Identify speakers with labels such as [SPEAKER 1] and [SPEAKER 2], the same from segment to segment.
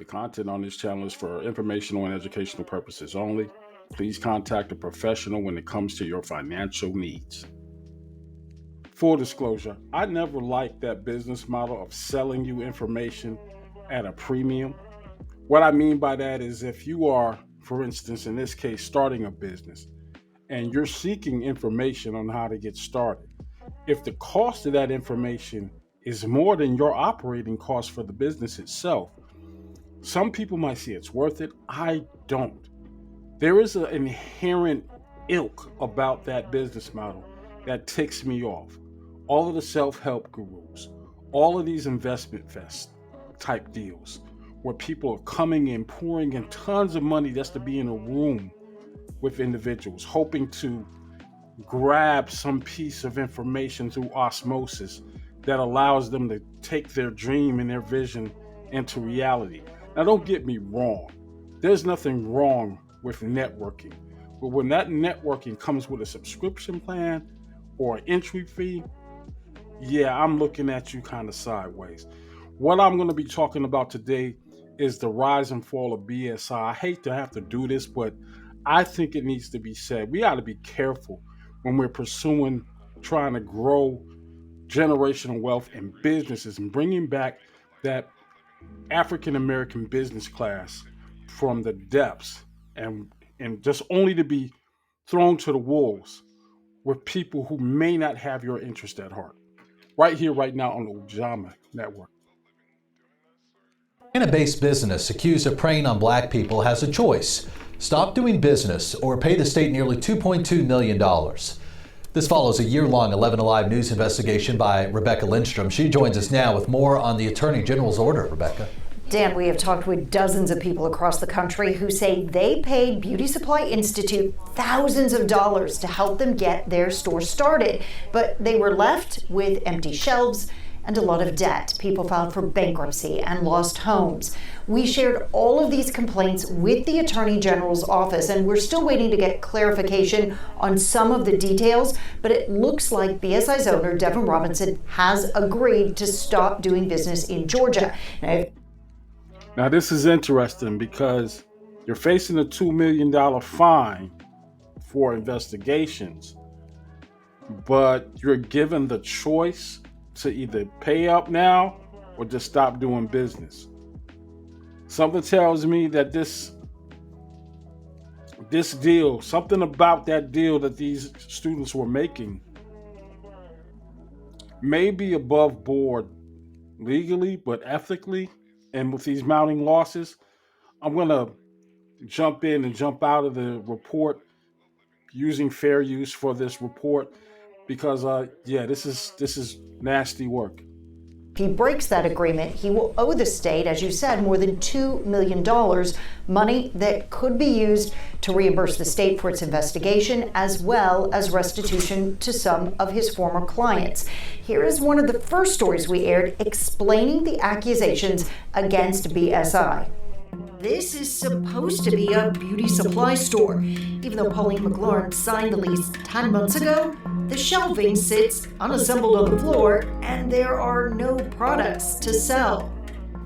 [SPEAKER 1] The content on this channel is for informational and educational purposes only. Please contact a professional when it comes to your financial needs. Full disclosure, I never liked that business model of selling you information at a premium. What I mean by that is if you are, for instance, in this case, starting a business and you're seeking information on how to get started, if the cost of that information is more than your operating cost for the business itself, some people might say it's worth it. I don't. There is an inherent ilk about that business model that ticks me off. All of the self-help gurus, all of these investment fest type deals where people are coming in, pouring in tons of money just to be in a room with individuals, hoping to grab some piece of information through osmosis that allows them to take their dream and their vision into reality. Now, don't get me wrong. There's nothing wrong with networking. But when that networking comes with a subscription plan or an entry fee, yeah, I'm looking at you kind of sideways. What I'm going to be talking about today is the rise and fall of BSI. I hate to have to do this, but I think it needs to be said. We got to be careful when we're pursuing trying to grow generational wealth and businesses and bringing back that African American business class from the depths and just only to be thrown to the wolves with people who may not have your interest at heart. Right here, right now on the Ujamaa Network.
[SPEAKER 2] Atlanta-based business accused of preying on black people has a choice: stop doing business or pay the state nearly $2.2 million. This follows a year-long 11 Alive news investigation by Rebecca Lindstrom. She joins us now with more on the Attorney General's order. Rebecca.
[SPEAKER 3] Dan, we have talked with dozens of people across the country who say they paid Beauty Supply Institute thousands of dollars to help them get their store started, but they were left with empty shelves and a lot of debt. People filed for bankruptcy and lost homes. We shared all of these complaints with the Attorney General's office, and we're still waiting to get clarification on some of the details, but it looks like BSI's owner, Devin Robinson, has agreed to stop doing business in Georgia.
[SPEAKER 1] Now, this is interesting because you're facing a $2 million fine for investigations, but you're given the choice to either pay up now or just stop doing business. Something tells me that this deal, something about that deal that these students were making may be above board legally, but ethically. And with these mounting losses, I'm going to jump in and jump out of the report using fair use for this report because, this is nasty work.
[SPEAKER 3] If he breaks that agreement, he will owe the state, as you said, more than $2 million, money that could be used to reimburse the state for its investigation, as well as restitution to some of his former clients. Here is one of the first stories we aired explaining the accusations against BSI. This is supposed to be a beauty supply store. Even though Pauline McLaurin signed the lease 10 months ago, the shelving sits unassembled on the floor and there are no products to sell.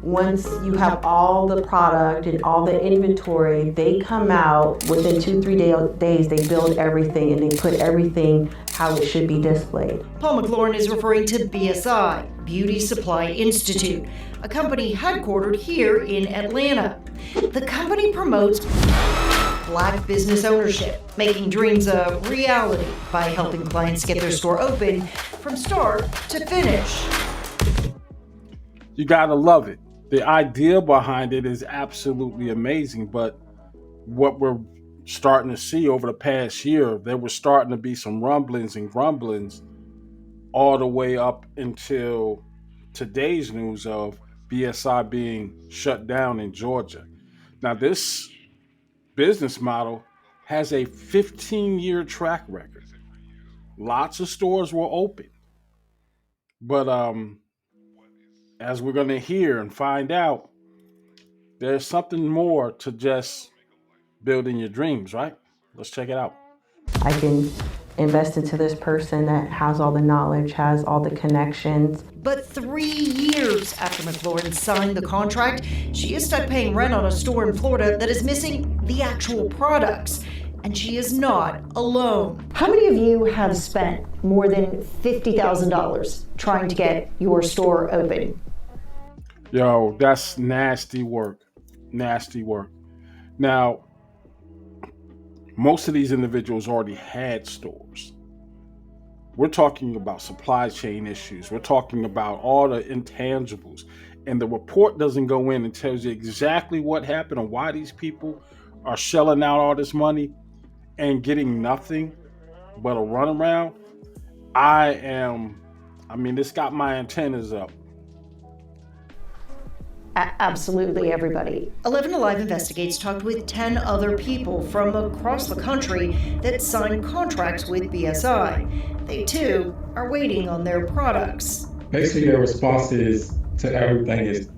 [SPEAKER 4] Once you have all the product and all the inventory, they come out within 2-3 days, they build everything and they put everything how it should be displayed.
[SPEAKER 3] Paul McLaurin is referring to BSI, Beauty Supply Institute, a company headquartered here in Atlanta. The company promotes Black business ownership, making dreams a reality by helping clients get their store open from start to finish.
[SPEAKER 1] You gotta love it. The idea behind it is absolutely amazing, but what we're starting to see over the past year, there were starting to be some rumblings and grumblings all the way up until today's news of BSI being shut down in Georgia. Now, this business model has a 15-year track record. Lots of stores were open. But as we're going to hear and find out, there's something more to just building your dreams, right? Let's check it out.
[SPEAKER 4] I can invest into this person that has all the knowledge, has all the connections.
[SPEAKER 3] But 3 years After McLaurin signed the contract, she is stuck paying rent on a store in Florida that is missing the actual products. And she is not alone. How many of you have spent more than $50,000 trying to get your store open?
[SPEAKER 1] Yo, that's nasty work. Nasty work. Now, most of these individuals already had stores. We're talking about supply chain issues. We're talking about all the intangibles. And the report doesn't go in and tells you exactly what happened and why these people are shelling out all this money and getting nothing but a runaround. This got my antennas up.
[SPEAKER 3] Absolutely everybody. 11 Alive Investigates talked with 10 other people from across the country that signed contracts with BSI. They too are waiting on their products.
[SPEAKER 5] Basically, their responses to everything is,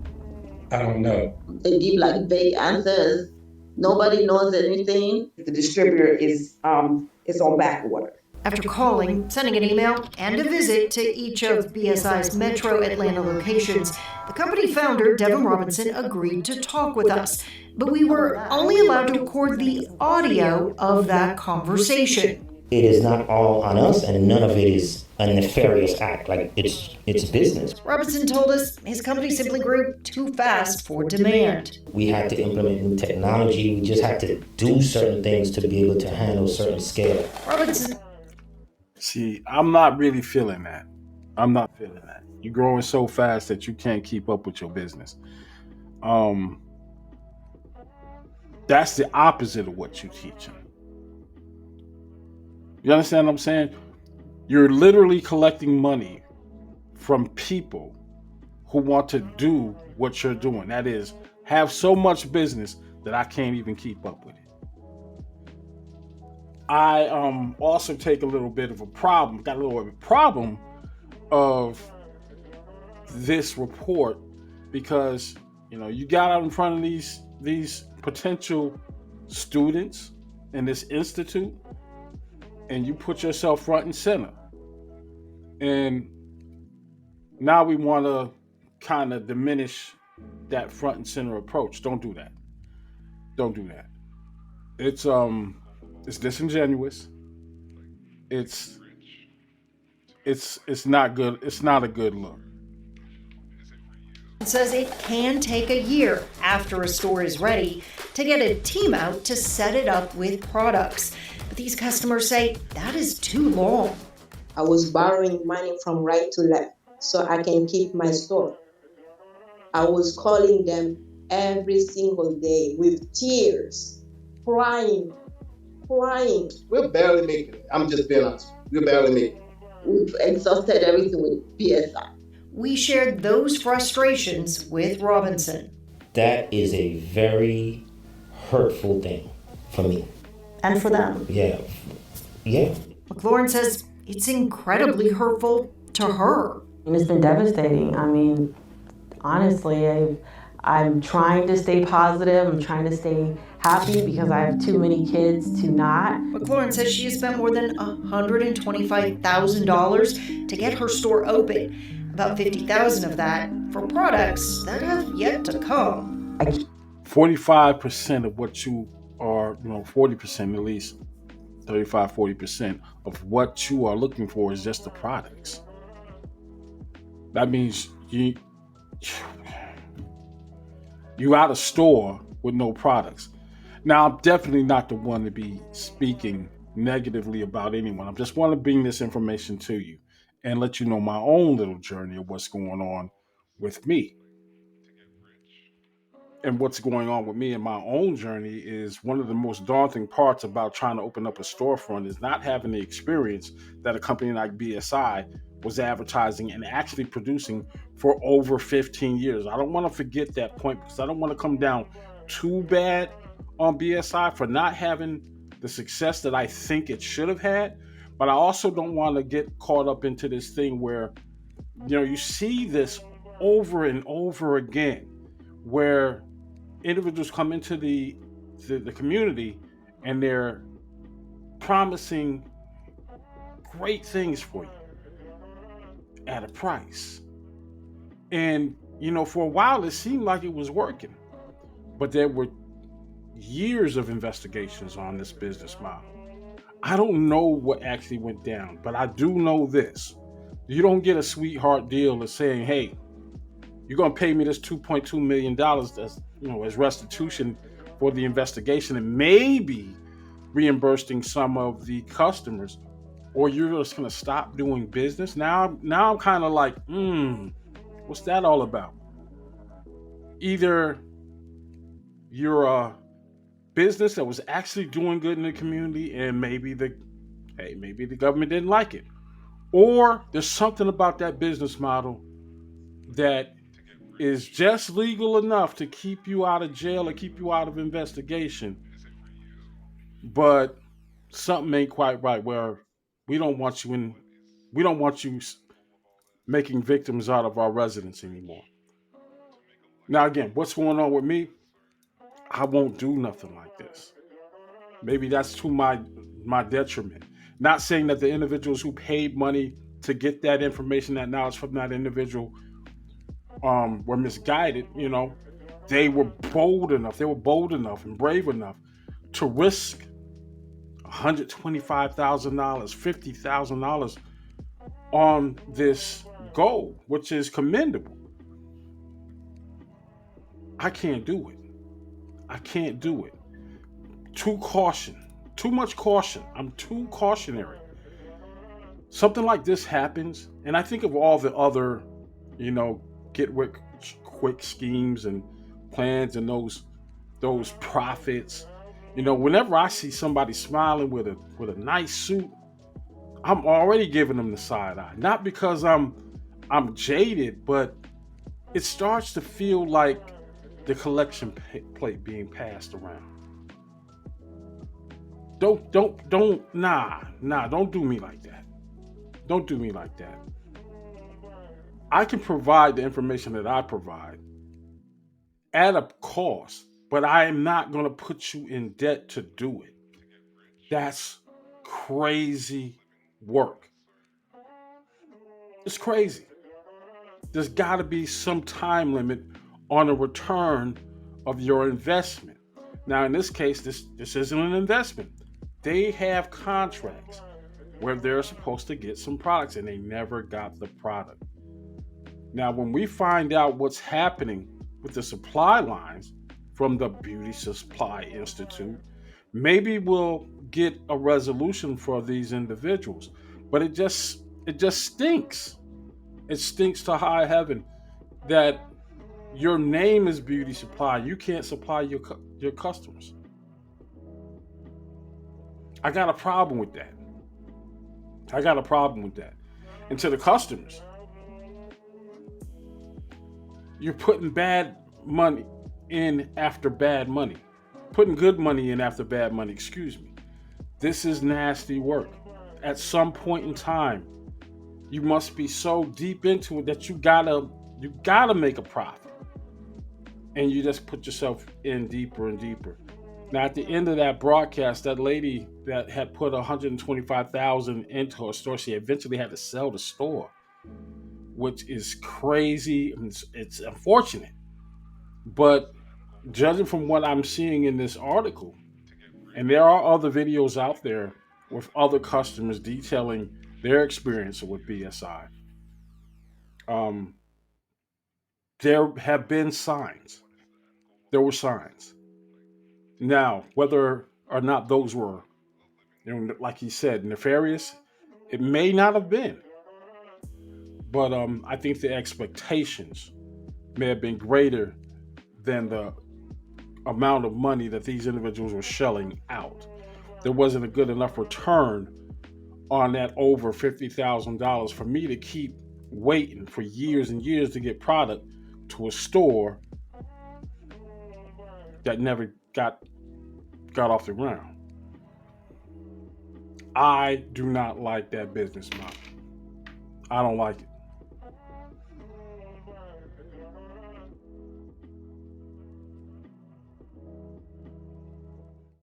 [SPEAKER 5] I don't know.
[SPEAKER 6] They give like vague answers. Nobody knows anything.
[SPEAKER 7] The distributor is on back order.
[SPEAKER 3] After calling, sending an email, and a visit to each of BSI's Metro Atlanta locations, the company founder, Devin Robinson, agreed to talk with us. But we were only allowed to record the audio of that conversation.
[SPEAKER 8] It is not all on us, and none of it is a nefarious act. Like, it's business.
[SPEAKER 3] Robinson told us his company simply grew too fast for demand.
[SPEAKER 8] We had to implement new technology. We just had to do certain things to be able to handle certain scale.
[SPEAKER 3] Robinson.
[SPEAKER 1] See, I'm not really feeling that. I'm not feeling that. You're growing so fast that you can't keep up with your business. That's the opposite of what you're teaching. You understand what I'm saying? You're literally collecting money from people who want to do what you're doing. That is, have so much business that I can't even keep up with it. I also take a little bit of a problem, got a little bit of a problem of this report because, you got out in front of these potential students in this institute and you put yourself front and center. And now we want to kind of diminish that front and center approach. Don't do that. Don't do that. It's disingenuous. It's not good. It's not a good look.
[SPEAKER 3] It says it can take a year after a store is ready to get a team out to set it up with products. But these customers say that is too long.
[SPEAKER 6] I was borrowing money from right to left so I can keep my store. I was calling them every single day with tears, crying.
[SPEAKER 7] We're barely making it. I'm just being honest. We're barely making it.
[SPEAKER 6] We've exhausted everything with BSI.
[SPEAKER 3] We shared those frustrations with Robinson.
[SPEAKER 8] That is a very hurtful thing for me.
[SPEAKER 3] And for them.
[SPEAKER 8] Yeah.
[SPEAKER 3] McLaurin says it's incredibly hurtful to her.
[SPEAKER 4] And it's been devastating. I mean, honestly, I'm trying to stay positive. I'm trying to stay happy because I have too many kids to not.
[SPEAKER 3] McLaurin says she has spent more than $125,000 to get her store open. About $50,000 of that for products that have yet to come.
[SPEAKER 1] 45% of what you are, 40% at least, 35, 40% of what you are looking for is just the products. That means you out of store with no products. Now, I'm definitely not the one to be speaking negatively about anyone. I just want to bring this information to you and let you know my own little journey of what's going on with me. And what's going on with me in my own journey is one of the most daunting parts about trying to open up a storefront is not having the experience that a company like BSI was advertising and actually producing for over 15 years. I don't want to forget that point because I don't want to come down too bad on BSI for not having the success that I think it should have had. But I also don't want to get caught up into this thing where, you see this over and over again, where individuals come into the community and they're promising great things for you at a price. And For a while it seemed like it was working, but there were years of investigations on this business model. I don't know what actually went down, but I do know this. You don't get a sweetheart deal of saying, hey, you're going to pay me this $2.2 million as restitution for the investigation and maybe reimbursing some of the customers, or you're just going to stop doing business. Now I'm kind of like, what's that all about? Either you're a business that was actually doing good in the community and maybe the government didn't like it, or there's something about that business model that is just legal enough to keep you out of jail or keep you out of investigation, but something ain't quite right where we don't want you in we don't want you making victims out of our residents anymore. Now again, what's going on with me? I won't do nothing like this. Maybe that's to my detriment. Not saying that the individuals who paid money to get that information, that knowledge from that individual, were misguided. They were bold enough. They were bold enough and brave enough to risk $125,000, $50,000 on this goal, which is commendable. I can't do it. I can't do it. Too much caution. I'm too cautionary. Something like this happens, and I think of all the other, get rich quick schemes and plans and those profits. Whenever I see somebody smiling with a nice suit, I'm already giving them the side eye. Not because I'm jaded, but it starts to feel like the collection plate being passed around. Don't do me like that. Don't do me like that. I can provide the information that I provide at a cost, but I am not going to put you in debt to do it. That's crazy work. It's crazy. There's got to be some time limit on a return of your investment. Now, in this case, this isn't an investment. They have contracts where they're supposed to get some products and they never got the product. Now, when we find out what's happening with the supply lines from the Beauty Supply Institute, maybe we'll get a resolution for these individuals. But it just stinks. It stinks to high heaven that your name is Beauty Supply. You can't supply your customers. I got a problem with that. And to the customers, you're putting bad money in after bad money. Putting good money in after bad money, excuse me. This is nasty work. At some point in time, you must be so deep into it that you gotta make a profit. And you just put yourself in deeper and deeper. Now, at the end of that broadcast, that lady that had put $125,000 into her store, she eventually had to sell the store, which is crazy. It's unfortunate, but judging from what I'm seeing in this article, and there are other videos out there with other customers detailing their experience with BSI, there have been signs. There were signs. Now, whether or not those were, like he said, nefarious, it may not have been. But I think the expectations may have been greater than the amount of money that these individuals were shelling out. There wasn't a good enough return on that over $50,000 for me to keep waiting for years and years to get product to a store that never got off the ground. I do not like that business model. I don't like it.